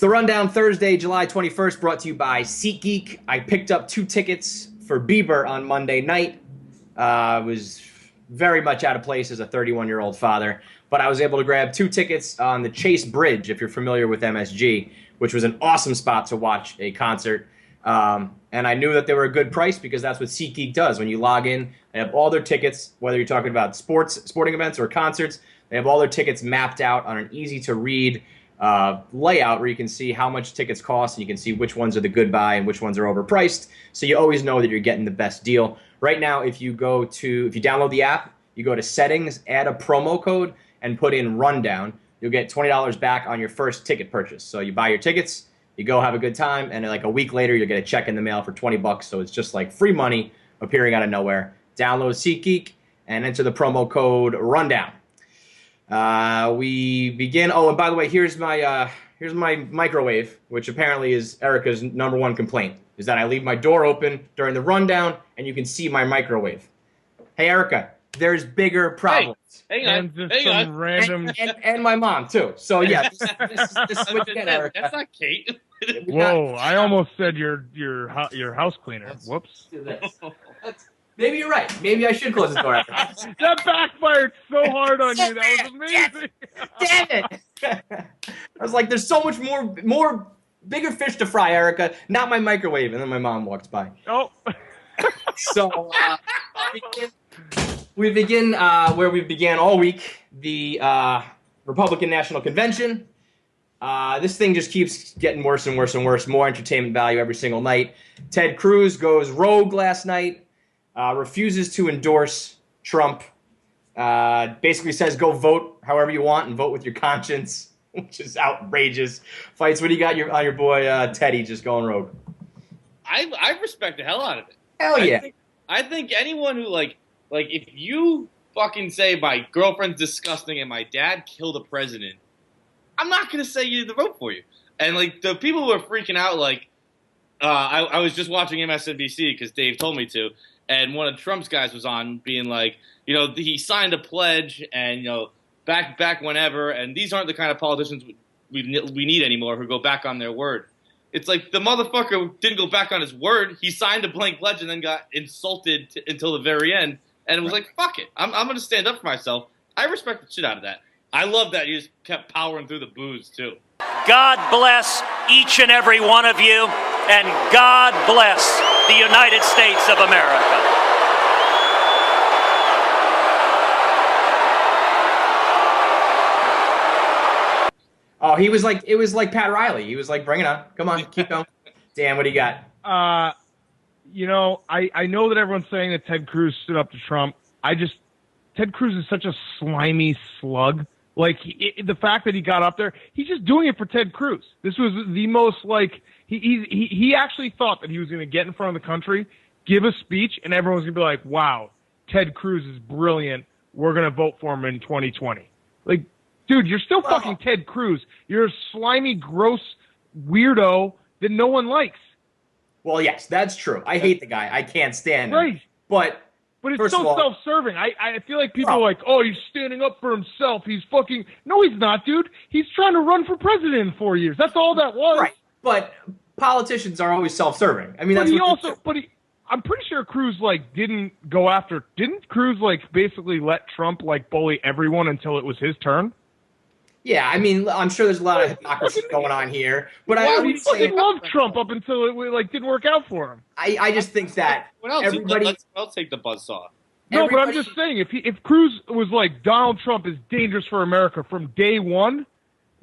The Rundown Thursday, July 21st, brought to you by SeatGeek. I picked up 2 tickets for Bieber on Monday night. I was very much out of place as a 31-year-old father, but I was able to grab 2 tickets on the Chase Bridge, if you're familiar with MSG, which was an awesome spot to watch a concert. And I knew that they were a good price because that's what SeatGeek does. When you log in, they have all their tickets, whether you're talking about sporting events or concerts, they have all their tickets mapped out on an easy-to-read layout where you can see how much tickets cost and you can see which ones are the good buy and which ones are overpriced. So you always know that you're getting the best deal. Right now, if you download the app, you go to settings, add a promo code, and put in Rundown, you'll get $20 back on your first ticket purchase. So you buy your tickets, you go have a good time, and like a week later, you'll get a check in the mail for $20. So it's just like free money appearing out of nowhere. Download SeatGeek and enter the promo code Rundown. We begin. Oh, and by the way, here's my microwave, which apparently is Erica's #1 complaint, is that I leave my door open during the rundown, and you can see my microwave. Hey, Erica, there's bigger problems. Hey, hang on. Random. And my mom too. So yeah, this is what you get, Erica. That's not Kate. Whoa! I almost said your house cleaner. Whoops. Maybe you're right. Maybe I should close the door after this. That backfired so hard on you. That was amazing. Damn it! I was like, there's so much more bigger fish to fry, Erica. Not my microwave. And then my mom walks by. Oh. So we begin where we began all week, the Republican National Convention. This thing just keeps getting worse and worse and worse. More entertainment value every single night. Ted Cruz goes rogue last night. Refuses to endorse Trump. Basically says go vote however you want and vote with your conscience, which is outrageous. Fights, what do you got on your boy Teddy just going rogue? I respect the hell out of it. Hell yeah. I think anyone who like if you fucking say my girlfriend's disgusting and my dad killed a president, I'm not gonna say you to vote for you. And like the people who are freaking out, like I was just watching MSNBC because Dave told me to. And one of Trump's guys was on being like, he signed a pledge and, back whenever. And these aren't the kind of politicians we need anymore who go back on their word. It's like the motherfucker didn't go back on his word. He signed a blank pledge and then got insulted until the very end. And it was like, fuck it. I'm going to stand up for myself. I respect the shit out of that. I love that he just kept powering through the booze, too. God bless each and every one of you, and God bless the United States of America. Oh, it was like Pat Riley. He was like, bring it on. Come on, keep going. Dan, what do you got? I know that everyone's saying that Ted Cruz stood up to Trump. Ted Cruz is such a slimy slug. Like, the fact that he got up there, he's just doing it for Ted Cruz. This was the most, he actually thought that he was going to get in front of the country, give a speech, and everyone's going to be like, wow, Ted Cruz is brilliant. We're going to vote for him in 2020. Like, dude, you're still fucking Ted Cruz. You're a slimy, gross weirdo that no one likes. Well, yes, that's true. I hate the guy. I can't stand him. Right. But it's so self-serving. I feel like people are like, oh, he's standing up for himself. He's fucking... No, he's not, dude. He's trying to run for president in 4 years. That's all that was. Right. But politicians are always self-serving. I mean, I'm pretty sure Cruz, didn't go after... Didn't Cruz, basically let Trump, bully everyone until it was his turn? Yeah, I mean, I'm sure there's a lot of hypocrisy going on here. But I would say... He loved Trump up until it didn't work out for him. I just think that everybody... I'll take the buzzsaw. No, but I'm just saying, if Cruz was like, Donald Trump is dangerous for America from day one,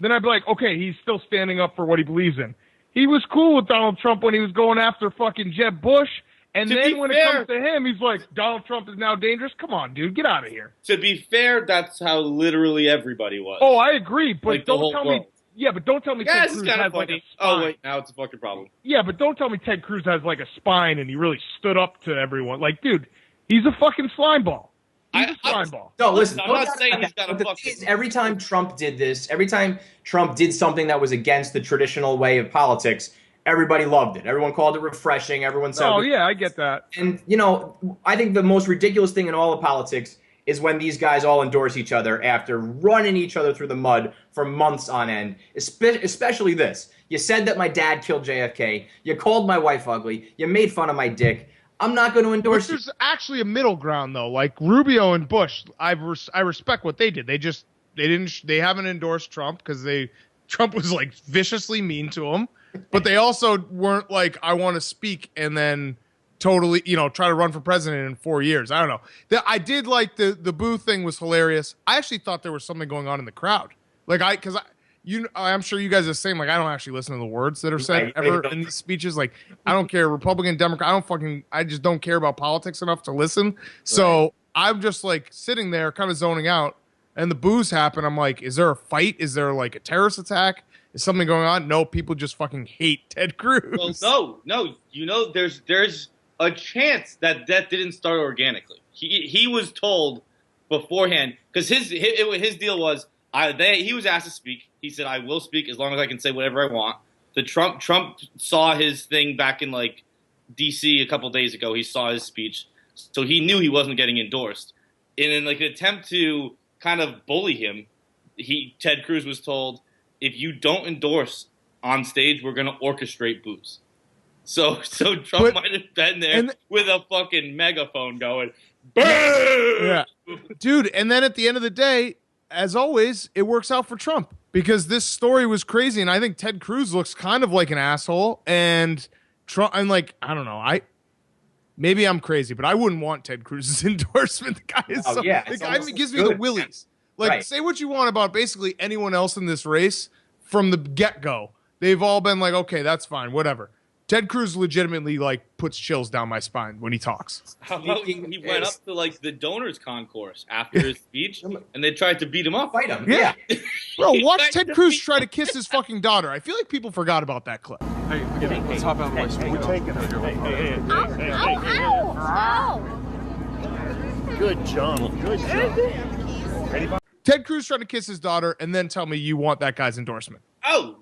then I'd be like, okay, he's still standing up for what he believes in. He was cool with Donald Trump when he was going after fucking Jeb Bush, and then when it comes to him, he's like, Donald Trump is now dangerous? Come on, dude, get out of here. To be fair, that's how literally everybody was. Oh, I agree, but don't tell me... Yeah, but don't tell me Ted Cruz has funny. a spine. Oh, wait, now it's a fucking problem. Yeah, but don't tell me Ted Cruz has a spine and he really stood up to everyone. Dude, he's a fucking slime ball. He's a slime ball. No, listen. I'm not saying he's got a fucking... Every time Trump did this, every time Trump did something that was against the traditional way of politics, everybody loved it. Everyone called it refreshing. Everyone said... Oh, yeah, I get that. And, I think the most ridiculous thing in all of politics is when these guys all endorse each other after running each other through the mud for months on end. Especially this. You said that my dad killed JFK. You called my wife ugly. You made fun of my dick. I'm not going to endorse But there's actually a middle ground though. Like Rubio and Bush, I respect what they did. They haven't endorsed Trump because Trump was like viciously mean to him, but they also weren't like, I want to speak and then totally, try to run for president in 4 years. I don't know. I did like the boo thing was hilarious. I actually thought there was something going on in the crowd. Like I'm sure you guys are the same. Like I don't actually listen to the words that are said ever in these speeches. Like I don't care, Republican, Democrat. I just don't care about politics enough to listen. So I'm just like sitting there, kind of zoning out, and the boos happen. I'm like, is there a fight? Is there like a terrorist attack? Is something going on? No, people just fucking hate Ted Cruz. Well, no. There's a chance that didn't start organically. He was told beforehand because his deal was he was asked to speak. He said, I will speak as long as I can say whatever I want. Trump saw his thing back in like D.C. a couple days ago. He saw his speech, so he knew he wasn't getting endorsed. And in like an attempt to kind of bully him, Ted Cruz was told, if you don't endorse on stage, we're going to orchestrate boos. So Trump might have been there with a fucking megaphone going, boo! Yeah. Dude, and then at the end of the day, as always, it works out for Trump because this story was crazy, and I think Ted Cruz looks kind of like an asshole, and Trump, I'm like, I don't know, maybe I'm crazy, but I wouldn't want Ted Cruz's endorsement. The guy is the guy gives me the willies. Like, say what you want about basically anyone else in this race from the get-go. They've all been like, okay, that's fine, whatever. Ted Cruz legitimately like puts chills down my spine when he talks. How about he went up to like the donors concourse after his speech and they tried to beat him up? Fight him. Yeah. Bro, watch Ted Cruz try to kiss his fucking daughter. I feel like people forgot about that clip. Hey, let's hop out of my street. We're taking it. Good jump. Good jump. Ted Cruz trying to kiss his daughter and then tell me you want that guy's endorsement. Oh,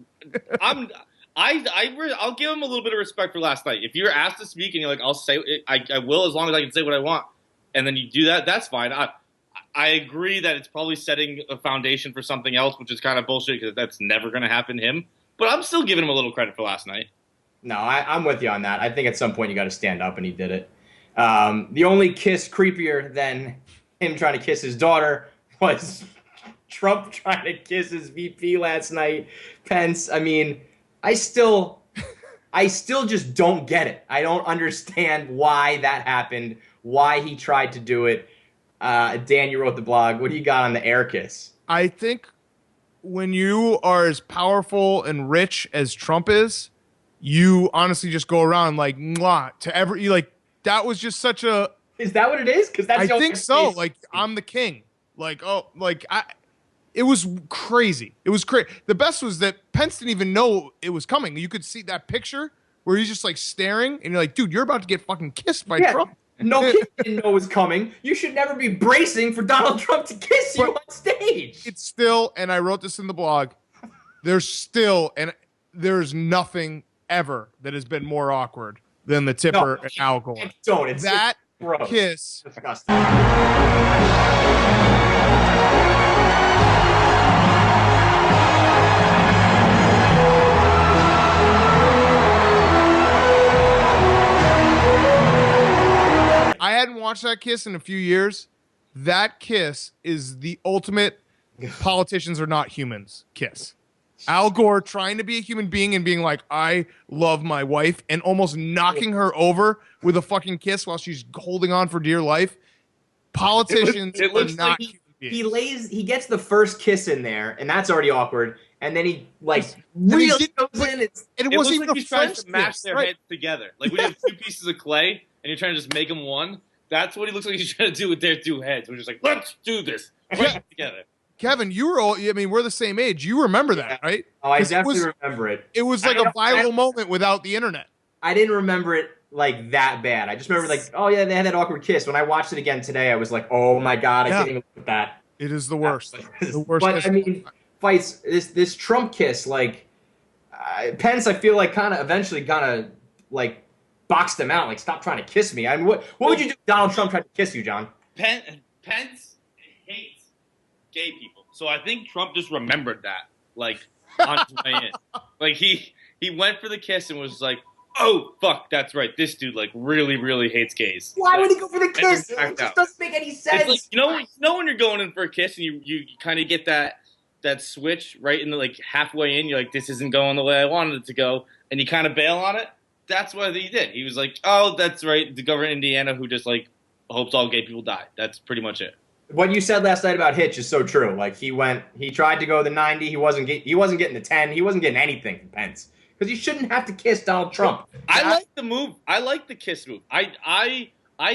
I'll give him a little bit of respect for last night. If you're asked to speak and you're like, I'll say it, I will as long as I can say what I want, and then you do that, that's fine. I agree that it's probably setting a foundation for something else, which is kind of bullshit because that's never going to happen to him. But I'm still giving him a little credit for last night. No, I'm with you on that. I think at some point you got to stand up, and he did it. The only kiss creepier than him trying to kiss his daughter was Trump trying to kiss his VP last night. Pence, I mean, I still just don't get it. I don't understand why that happened, why he tried to do it. Dan, you wrote the blog. What do you got on the air kiss? I think when you are as powerful and rich as Trump is, you honestly just go around like mwah to like that was just such a. Is that what it is? Because that's. I think so. Like I'm the king. Like it was crazy. It was crazy. The best was that Pence didn't even know it was coming. You could see that picture where he's just like staring, and you're like, dude, you're about to get fucking kissed by Trump. No kid didn't know it was coming. You should never be bracing for Donald Trump to kiss you on stage. It's still, and I wrote this in the blog, there's nothing ever that has been more awkward than the Tipper and Al Gore. It's that gross. Kiss. Disgusting. I hadn't watched that kiss in a few years. That kiss is the ultimate politicians are not humans kiss. Al Gore trying to be a human being and being like, I love my wife, and almost knocking her over with a fucking kiss while she's holding on for dear life. Politicians it looks are not like human beings. he gets the first kiss in there, and that's already awkward. And then he really goes in. And it It wasn't looks even like a he's trying French to mash kiss, their right? heads together. Like when you have two pieces of clay and you're trying to just make them one. That's what he looks like he's trying to do with their two heads. We're just like, let's do this right together. Kevin, we're the same age. You remember that, right? Oh, I definitely remember it. It was like a viral moment without the internet. I didn't remember it like that bad. I just remember like, oh yeah, they had that awkward kiss. When I watched it again today, I was like, oh my god, I can't even look at that. It is the worst. The worst. But I mean, fights this Trump kiss, like Pence, I feel like kind of eventually like boxed him out. Like, stop trying to kiss me. I mean, what would you do if Donald Trump tried to kiss you, John? Pence hates gay people. So I think Trump just remembered that, like, on his way in. Like, he went for the kiss and was like, oh, fuck, that's right. This dude, like, really, really hates gays. Why would he go for the kiss? then It backed just out. doesn't make any sense. It's like, you know when you're going in for a kiss and you kind of get that switch right in the, like, halfway in, you're like, this isn't going the way I wanted it to go, and you kind of bail on it? That's what he did. He was like, oh, that's right, the governor of Indiana who just, like, hopes all gay people die. That's pretty much it. What you said last night about Hitch is so true. Like, he tried to go the 90, he wasn't getting the 10, he wasn't getting anything from Pence. Because you shouldn't have to kiss Donald Trump. I like the move. I like the kiss move. I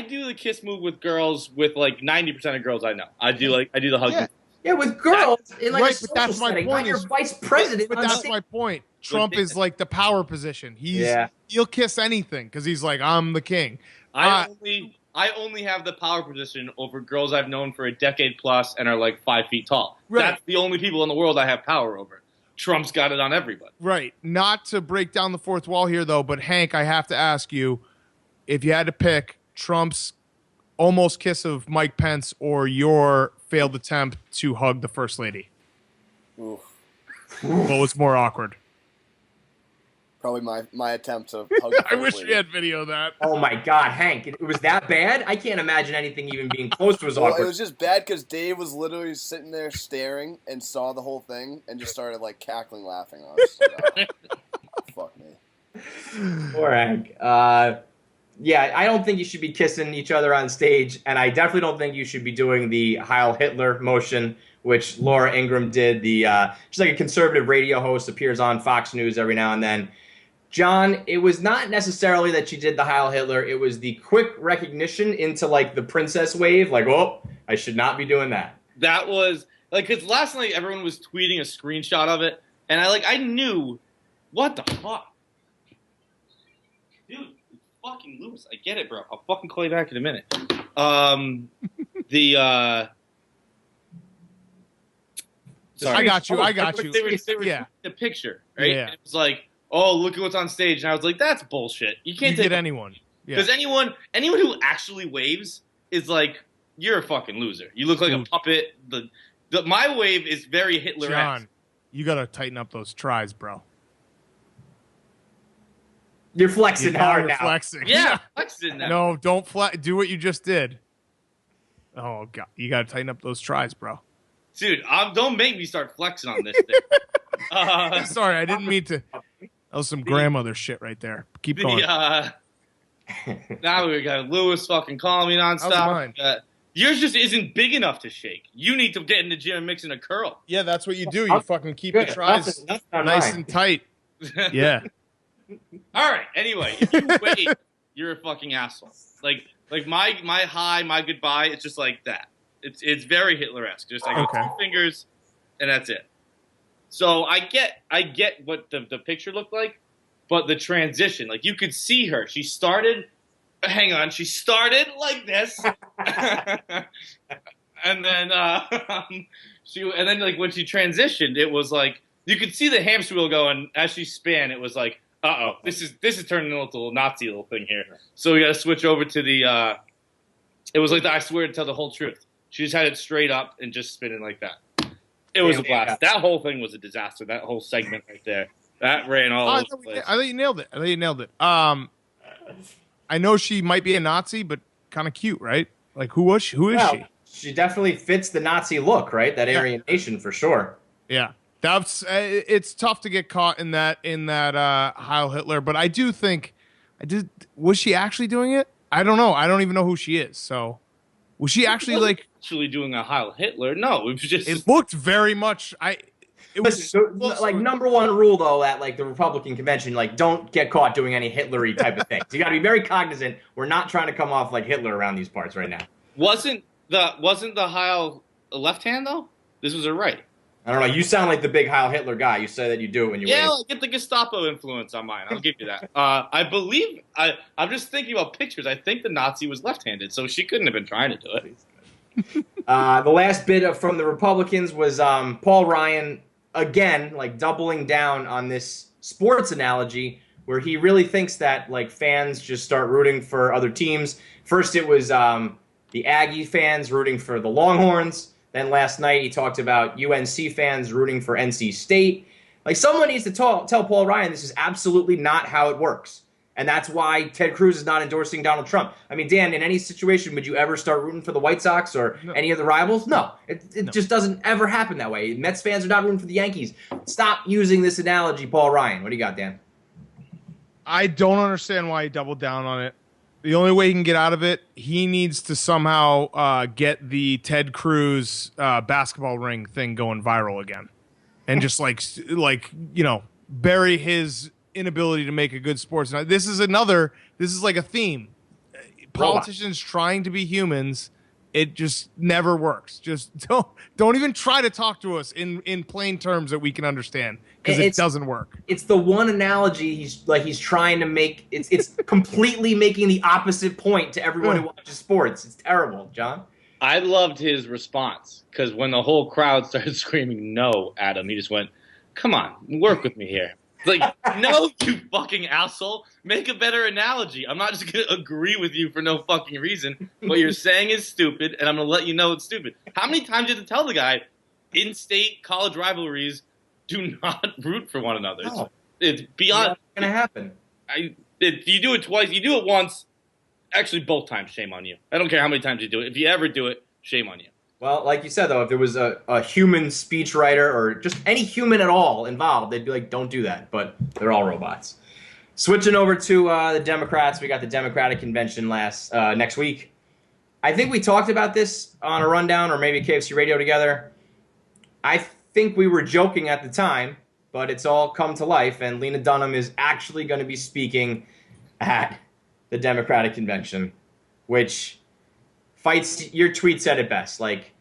do the kiss move with girls with like 90% of girls I know. I do the hug. Yeah. Yeah, with girls in like Right, a social but that's my setting, point not your is- vice president. But on that's stage. my point. Trump is like the power position. Yeah. He'll kiss anything because he's like, I'm the king. I only have the power position over girls I've known for a decade plus and are like 5 feet tall. Right. That's the only people in the world I have power over. Trump's got it on everybody. Right. Not to break down the fourth wall here, though, but Hank, I have to ask you, if you had to pick Trump's almost kiss of Mike Pence or your failed attempt to hug the first lady, Oof. what was more awkward? Probably my attempt to hug the I wish first we lady. had video of that. Oh my God, Hank! It was that bad? I can't imagine anything even being close to as Well, awkward. it was just bad because Dave was literally sitting there staring and saw the whole thing and just started like cackling, laughing on us. Fuck me. Poor Hank. Yeah, I don't think you should be kissing each other on stage, and I definitely don't think you should be doing the Heil Hitler motion, which Laura Ingraham did. She's like a conservative radio host, appears on Fox News every now and then. John, it was not necessarily that she did the Heil Hitler. It was the quick recognition into like the princess wave. Like, oh, I should not be doing that. That was like, because last night everyone was tweeting a screenshot of it, and I knew, what the fuck, dude, it's fucking Lewis. I get it, bro. I'll fucking call you back in a minute. Sorry. I got you. They were Yeah. the picture, right? Yeah. And it was like, oh, look at what's on stage, and I was like, that's bullshit. You You can't get take anyone. Yeah. because anyone who actually waves is like, you're a fucking loser. You look like a Dude. puppet. My wave is very Hitler-esque. John, you got to tighten up those tries, bro. You're flexing hard You're now. flexing. Yeah, flexing that. No, don't do what you just did. Oh, God. You got to tighten up those tries, bro. Dude, don't make me start flexing on this thing. Sorry, I didn't mean to. That was some grandmother shit right there. Keep going. Now we got Lewis fucking calling me How's nonstop. mine? Yours just isn't big enough to shake. You need to get in the gym and mix in a curl. Yeah, that's what you do. You fucking keep Good. the tries Nothing on nice mine. and tight. Yeah. All right. Anyway, if you wait, you're a fucking asshole. Like my hi, my goodbye. It's just like that. It's very Hitler-esque. Just like Okay. 2 fingers, and that's it. So I get what the picture looked like, but the transition, like you could see her. She started. Hang on. She started like this, and then like when she transitioned, it was like you could see the hamster wheel going as she span. It was like, this is turning into a little Nazi little thing here. So we got to switch over to the. It was like the I swear to tell the whole truth. She just had it straight up and just spinning like that. It was a blast. That whole thing was a disaster. That whole segment right there. That ran all over the place. I thought you nailed it. I know she might be a Nazi, but kind of cute, right? Like, who is she? She definitely fits the Nazi look, right? That Aryan Nation for sure. Yeah, that's it's tough to get caught in that Heil Hitler, but I do think was she actually doing it? I don't know. I don't even know who she is. So was she actually like actually doing a Heil Hitler? No, it was just. it looked very much it was Listen, like number one rule though at like the Republican convention, like don't get caught doing any Hitlery type of things. You got to be very cognizant. We're not trying to come off like Hitler around these parts right now. Wasn't the Heil a left hand though? This was a right. I don't know. You sound like the big Heil Hitler guy. You say that you do it when you Yeah, wave. like, get the Gestapo influence on mine. I'll give you that. I believe I'm just thinking about pictures. I think the Nazi was left-handed, so she couldn't have been trying to do it. The last bit from the Republicans was Paul Ryan again, like doubling down on this sports analogy where he really thinks that like fans just start rooting for other teams. First, it was the Aggie fans rooting for the Longhorns. Then last night he talked about UNC fans rooting for NC State. Like, someone needs to tell Paul Ryan this is absolutely not how it works. And that's why Ted Cruz is not endorsing Donald Trump. I mean, Dan, in any situation, would you ever start rooting for the White Sox or any of the rivals? No. It just doesn't ever happen that way. Mets fans are not rooting for the Yankees. Stop using this analogy, Paul Ryan. What do you got, Dan? I don't understand why he doubled down on it. The only way he can get out of it, he needs to somehow get the Ted Cruz basketball ring thing going viral again. And just bury his inability to make a good sports. Now, this is like a theme. Politicians trying to be humans, it just never works. Just don't even try to talk to us in plain terms that we can understand, because it doesn't work. It's the one analogy he's trying to make. It's completely making the opposite point to everyone who watches sports. It's terrible, John. I loved his response, because when the whole crowd started screaming no at him, he just went, "Come on, work with me here." Like, no, you fucking asshole. Make a better analogy. I'm not just going to agree with you for no fucking reason. What you're saying is stupid, and I'm going to let you know it's stupid. How many times do you have to tell the guy, in-state college rivalries do not root for one another? No. It's beyond... It's not going to happen. You do it twice. You do it once. Actually, both times, shame on you. I don't care how many times you do it. If you ever do it, shame on you. Well, like you said, though, if there was a human speechwriter or just any human at all involved, they'd be like, don't do that. But they're all robots. Switching over to the Democrats, we got the Democratic Convention next week. I think we talked about this on a rundown or maybe KFC Radio together. I think we were joking at the time, but it's all come to life, and Lena Dunham is actually going to be speaking at the Democratic Convention, which... fights, your tweet said it best. Like,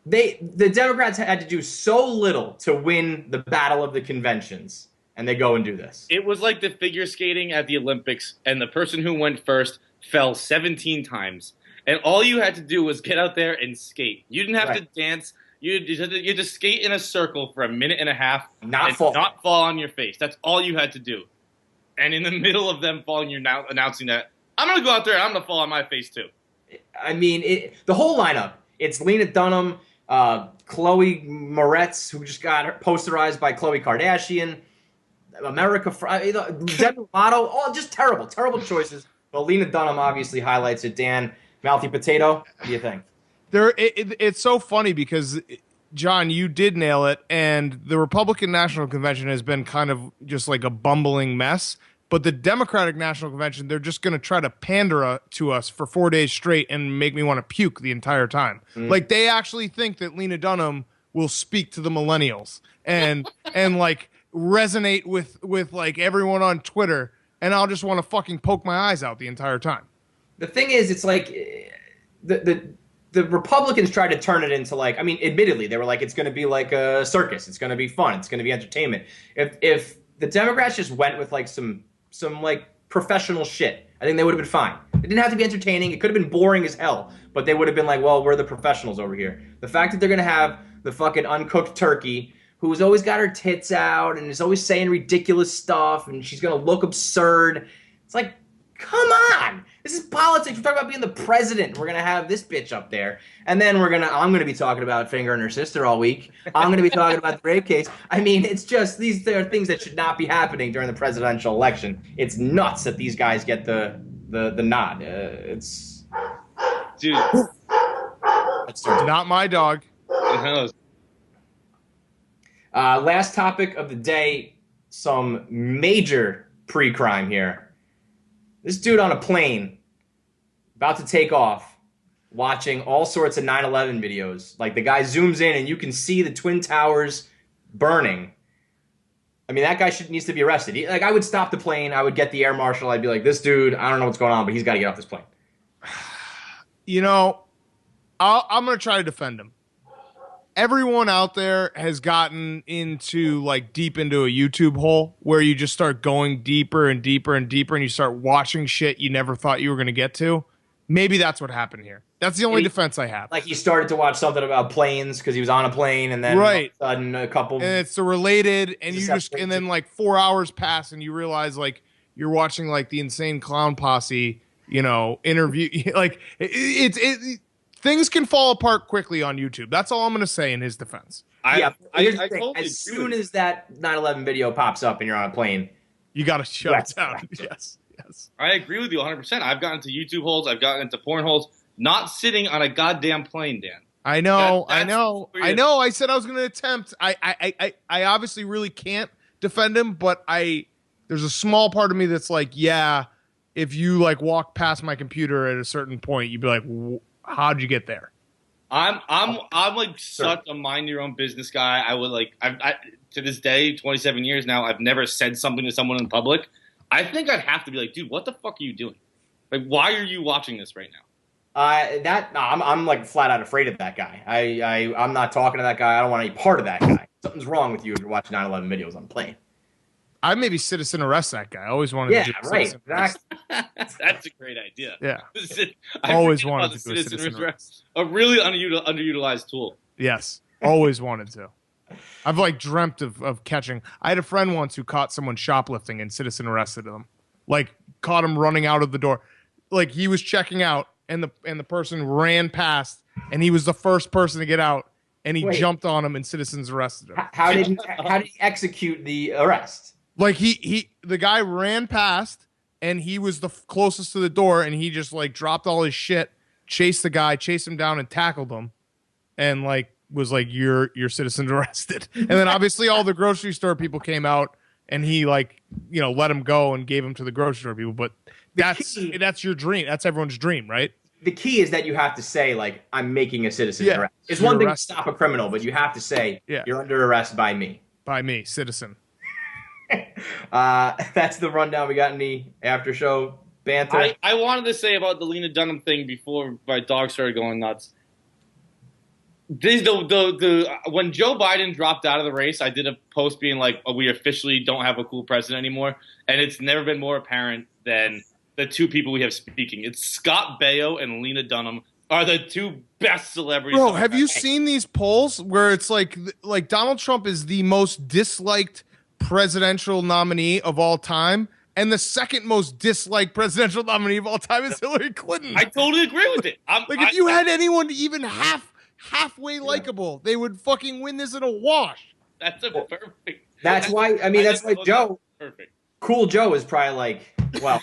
the Democrats had to do so little to win the battle of the conventions, and they go and do this. It was like the figure skating at the Olympics, and the person who went first fell 17 times. And all you had to do was get out there and skate. You didn't have to dance. You had to skate in a circle for a minute and a half. Not fall on your face. That's all you had to do. And in the middle of them falling, you're now announcing that, I'm going to go out there and I'm going to fall on my face too. I mean, the whole lineup. It's Lena Dunham, Chloe Moretz, who just got posterized by Khloe Kardashian, Demi Lovato. Oh, just terrible choices. But Lena Dunham obviously highlights it. Dan, Mouthy Potato, what do you think? It's so funny because, John, you did nail it, and the Republican National Convention has been kind of just like a bumbling mess. But the Democratic National Convention, they're just going to try to pander to us for 4 days straight and make me want to puke the entire time. Like, they actually think that Lena Dunham will speak to the millennials and like resonate with like everyone on Twitter, and I'll just want to fucking poke my eyes out the entire time. The thing is, it's like the Republicans tried to turn it into, like, I mean, admittedly, they were like, it's going to be like a circus, it's going to be fun, it's going to be entertainment. If the Democrats just went with like some like professional shit, I think they would have been fine. It didn't have to be entertaining. It could have been boring as hell, but they would have been like, well, we're the professionals over here. The fact that they're going to have the fucking uncooked turkey who's always got her tits out and is always saying ridiculous stuff, and she's going to look absurd. It's like, come on. This is politics. We're talking about being the president. We're going to have this bitch up there. And then I'm going to be talking about fingering her sister all week. I'm going to be talking about the rape case. I mean, it's just, these are things that should not be happening during the presidential election. It's nuts that these guys get the nod. It's... Dude. It's not my dog. Last topic of the day, some major pre-crime here. This dude on a plane, about to take off, watching all sorts of 9/11 videos. Like, the guy zooms in and you can see the Twin Towers burning. I mean, that guy needs to be arrested. I would stop the plane. I would get the air marshal. I'd be like, this dude, I don't know what's going on, but he's got to get off this plane. You know, I'm going to try to defend him. Everyone out there has gotten into deep into a YouTube hole where you just start going deeper and deeper and deeper and you start watching shit you never thought you were going to get to. Maybe that's what happened here. That's the only defense I have. Like, he started to watch something about planes because he was on a plane, and then all of a sudden a couple... And it's related, and and then 4 hours pass and you realize you're watching the Insane Clown Posse, interview. things can fall apart quickly on YouTube. That's all I'm going to say in his defense. Yeah, here's the I thing. totally As agree soon with as that 9/11 video pops up and you're on a plane, You got to shut Yes. it down. Yes. Yes. I agree with you 100%. I've gotten into YouTube holes. I've gotten into porn holes. Not sitting on a goddamn plane, Dan. I know. I That's know. weird. I know. I said I was going to attempt. I obviously really can't defend him, but there's a small part of me that's like, yeah, if you like walk past my computer at a certain point, you'd be like, how'd you get there? I'm like such a mind your own business guy. I would like I to this day, 27 years now, I've never said something to someone in public. I think I'd have to be like, dude, what the fuck are you doing? Like, why are you watching this right now? I'm like flat out afraid of that guy. I'm not talking to that guy. I don't want any part of that guy. Something's wrong with you if you're watching 9/11 videos on a plane. I maybe citizen arrest that guy. I always wanted to do Right. citizen arrest. That's a great idea. Yeah. I Always forget wanted about to the do a citizen citizen arrest. A really underutilized tool. Yes. Always wanted to. I've like dreamt of catching. I had a friend once who caught someone shoplifting and citizen arrested them. Like caught him running out of the door. Like he was checking out and the person ran past and he was the first person to get out and he Wait. jumped on him and citizens arrested him. How did he execute the arrest? Like the guy ran past and he was the closest to the door and he just like dropped all his shit, chased the guy, chased him down and tackled him and like was like, you're citizens arrested. And then obviously all the grocery store people came out and he like, let him go and gave him to the grocery store people. But that's your dream. That's everyone's dream, right? The key is that you have to say, like, I'm making a citizen arrest. It's you're one thing arrested. to stop a criminal, but you have to say, Yeah. you're under arrest by me. By me, citizen. That's the rundown. We got any after show banter? I wanted to say about the Lena Dunham thing before my dog started going nuts. When Joe Biden dropped out of the race, I did a post being like, we officially don't have a cool president anymore. And it's never been more apparent than the two people we have speaking. It's Scott Baio and Lena Dunham are the two best celebrities. Bro, have you seen these polls where it's like Donald Trump is the most disliked presidential nominee of all time, and the second most disliked presidential nominee of all time is Hillary Clinton? I totally agree with it. If you had anyone even halfway likable, they would fucking win this in a wash. That's a perfect. That's why. I mean, that's why Joe. Perfect. Cool Joe is probably like, well,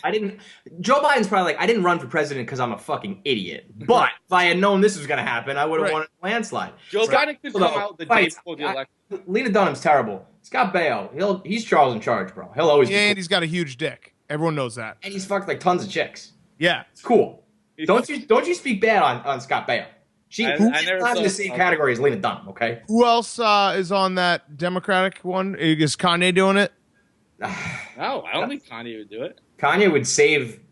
Joe Biden's probably like, I didn't run for president because I'm a fucking idiot. But if I had known this was going to happen, I would have won a landslide. Joe Biden could come out the day before the election. Lena Dunham's terrible. Scott Baio, he's Charles in charge, bro. He'll always be And cool. he's got a huge dick. Everyone knows that. And he's fucked like tons of chicks. Yeah. It's cool. Don't you speak bad on Scott Baio. She's I never not in the saw- same category as Lena Dunham, okay? Who else is on that Democratic one? Is Kanye doing it? No, I don't think Kanye would do it. Kanye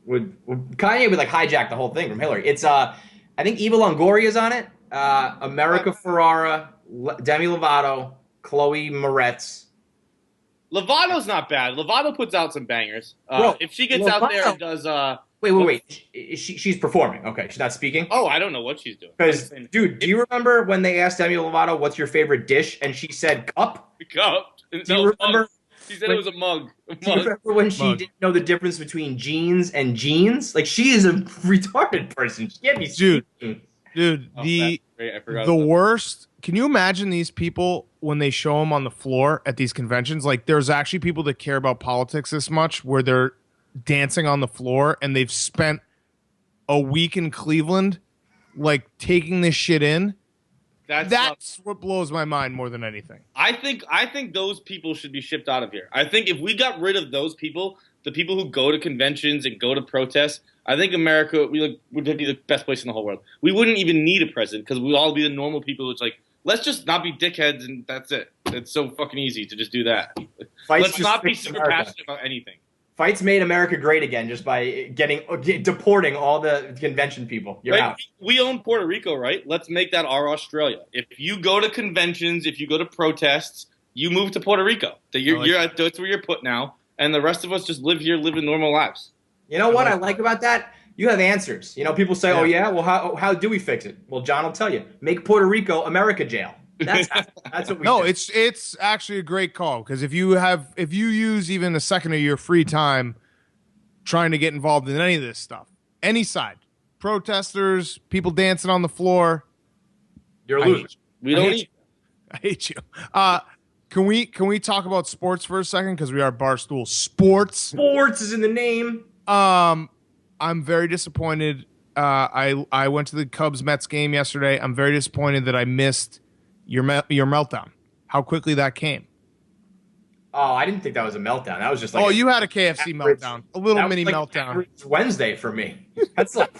Kanye would like hijack the whole thing from Hillary. It's I think Eva Longoria's on it. America Ferrara, Demi Lovato, Chloe Moretz. Lovato's not bad. Lovato puts out some bangers. Bro, If she gets out there and does Wait. She's performing. Okay, she's not speaking. oh, I don't know what she's doing. Because, dude, do you remember when they asked Demi Lovato, what's your favorite dish? And she said cup? Cup. Do you remember? She said it was a mug. Do you remember when she didn't know the difference between jeans and jeans? Like, she is a retarded person. She can't be speaking. Dude, Oh, that's great. I forgot the about that. worst. Can you imagine these people when they show them on the floor at these conventions? Like, there's actually people that care about politics this much where they're dancing on the floor and they've spent a week in Cleveland, like, taking this shit in. That's what blows my mind more than anything. I think those people should be shipped out of here. I think if we got rid of those people, the people who go to conventions and go to protests, I think America would be the best place in the whole world. We wouldn't even need a president because we'd all be the normal people. It's like, let's just not be dickheads and that's it. It's so fucking easy to just do that. Let's not be super passionate about anything. Fights made America great again just by deporting all the convention people. You're Right? out. We own Puerto Rico, right? Let's make that our Australia. If you go to conventions, if you go to protests, you move to Puerto Rico. That's where you're put now. And the rest of us just live here, living normal lives. You know what I like about that? You have answers. You know, people say, "Oh yeah, well how do we fix it?" Well, John will tell you. Make Puerto Rico America jail. That's what we do. It's actually a great call because if you use even a second of your free time trying to get involved in any of this stuff, any side, protesters, people dancing on the floor. You're a I loser. hate We I don't hate need. I hate you. Can we talk about sports for a second? Because we are Barstool Sports. Sports is in the name. I'm very disappointed. I went to the Cubs Mets game yesterday. I'm very disappointed that I missed your meltdown. How quickly that came. Oh, I didn't think that was a meltdown. That was just like You had a KFC meltdown, a little that was mini like meltdown. average Wednesday for me. That's like,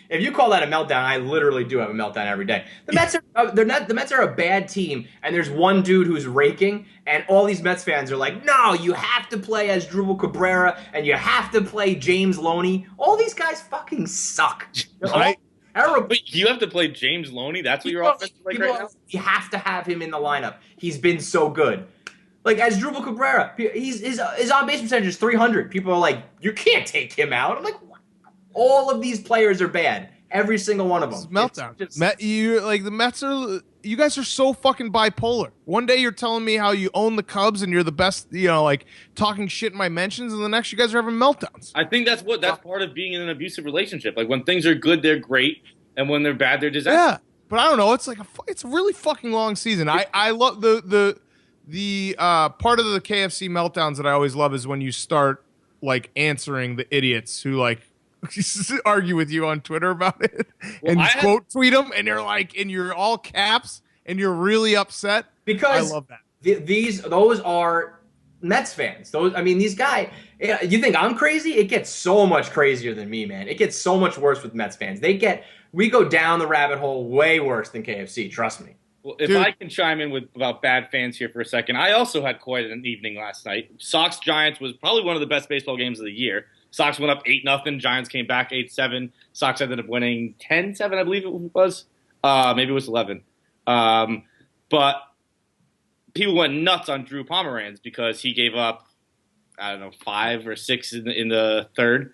if you call that a meltdown, I literally do have a meltdown every day. The Mets are the Mets are a bad team, and there's one dude who's raking, and all these Mets fans are like, no, you have to play as Drupal Cabrera, and you have to play James Loney. All these guys fucking suck. They're all terrible. But you have to play James Loney. That's what your offense is like right now. You have to have him in the lineup. He's been so good. Like, as Drupal Cabrera, his on-base percentage is 300. People are like, you can't take him out. I'm like, what? All of these players are bad. Every single one of them. Meltdown. Just, The Mets are. You guys are so fucking bipolar. One day you're telling me how you own the Cubs and you're the best. Like talking shit in my mentions, and the next you guys are having meltdowns. I think that's part of being in an abusive relationship. Like when things are good, they're great, and when they're bad, they're disaster. Yeah, but I don't know. It's like it's a really fucking long season. I love the part of the KFC meltdowns that I always love is when you start like answering the idiots who like argue with you on Twitter about it and quote tweet them, and you're all caps and you're really upset. Because I love that. Those are Mets fans. These guys. You think I'm crazy? It gets so much crazier than me, man. It gets so much worse with Mets fans. We go down the rabbit hole way worse than KFC. Trust me. Well, if I can chime in about bad fans here for a second, I also had quite an evening last night. Sox-Giants was probably one of the best baseball games of the year. Sox went up 8-0. Giants came back 8-7. Sox ended up winning 10-7, I believe it was. Maybe it was 11. But people went nuts on Drew Pomeranz because he gave up, 5 or 6 in the third.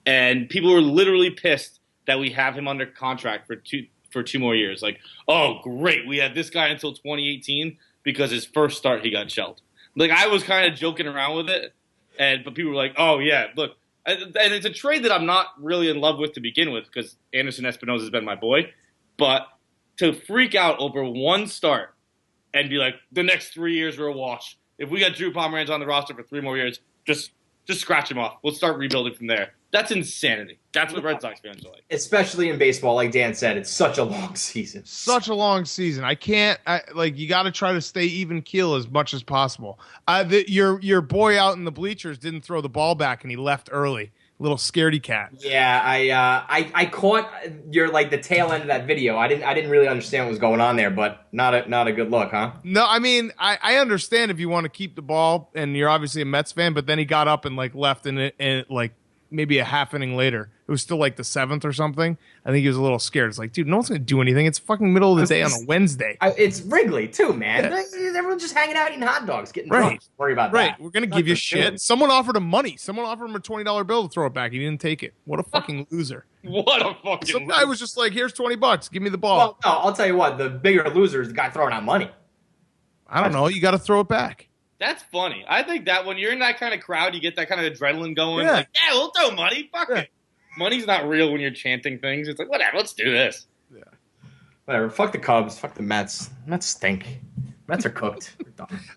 And people were literally pissed that we have him under contract for 2 more years. Like, oh, great, we had this guy until 2018 because his first start he got shelled. Like, I was kind of joking around with it, but people were like, oh, yeah, look. And it's a trade that I'm not really in love with to begin with because Anderson Espinosa has been my boy. But to freak out over one start and be like, the next 3 years are a wash. If we got Drew Pomeranz on the roster for 3 more years, just scratch him off. We'll start rebuilding from there. That's insanity. That's what Red Sox fans are like. Especially in baseball, like Dan said, it's such a long season. Such a long season. You got to try to stay even keel as much as possible. Your boy out in the bleachers didn't throw the ball back and he left early. Little scaredy cat. Yeah, I caught the tail end of that video. I didn't really understand what was going on there, but not a good look, huh? No, I understand if you want to keep the ball and you're obviously a Mets fan, but then he got up and left in it and maybe a half inning later. It was still the 7th or something. I think he was a little scared. It's like, dude, no one's going to do anything. It's fucking middle of the day on a Wednesday. It's Wrigley, too, man. Yeah. Everyone's just hanging out eating hot dogs, getting drunk. Don't worry about that. Right. We're going to give you shit. Someone offered him money. Someone offered him a $20 bill to throw it back. He didn't take it. What a fucking loser. What a fucking Some guy was just like, here's $20. Give me the ball. Well, no, I'll tell you what. The bigger loser is the guy throwing out money. I don't know. You got to throw it back. That's funny. I think that when you're in that kind of crowd, you get that kind of adrenaline going. Yeah. Like, yeah, we'll throw money. Fuck it. Money's not real when you're chanting things. It's like, whatever, let's do this. Yeah. Whatever. Fuck the Cubs. Fuck the Mets. Mets stink. Mets are cooked.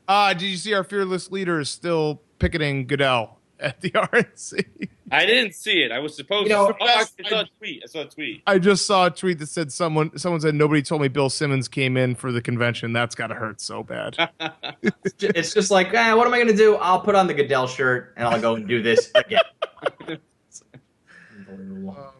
Did you see our fearless leader is still picketing Goodell at the RNC? I didn't see it. I was supposed to. I saw a tweet. I just saw a tweet that said someone said nobody told me Bill Simmons came in for the convention. That's got to hurt so bad. It's just like, what am I going to do? I'll put on the Goodell shirt and I'll go and do this again. Unbelievable.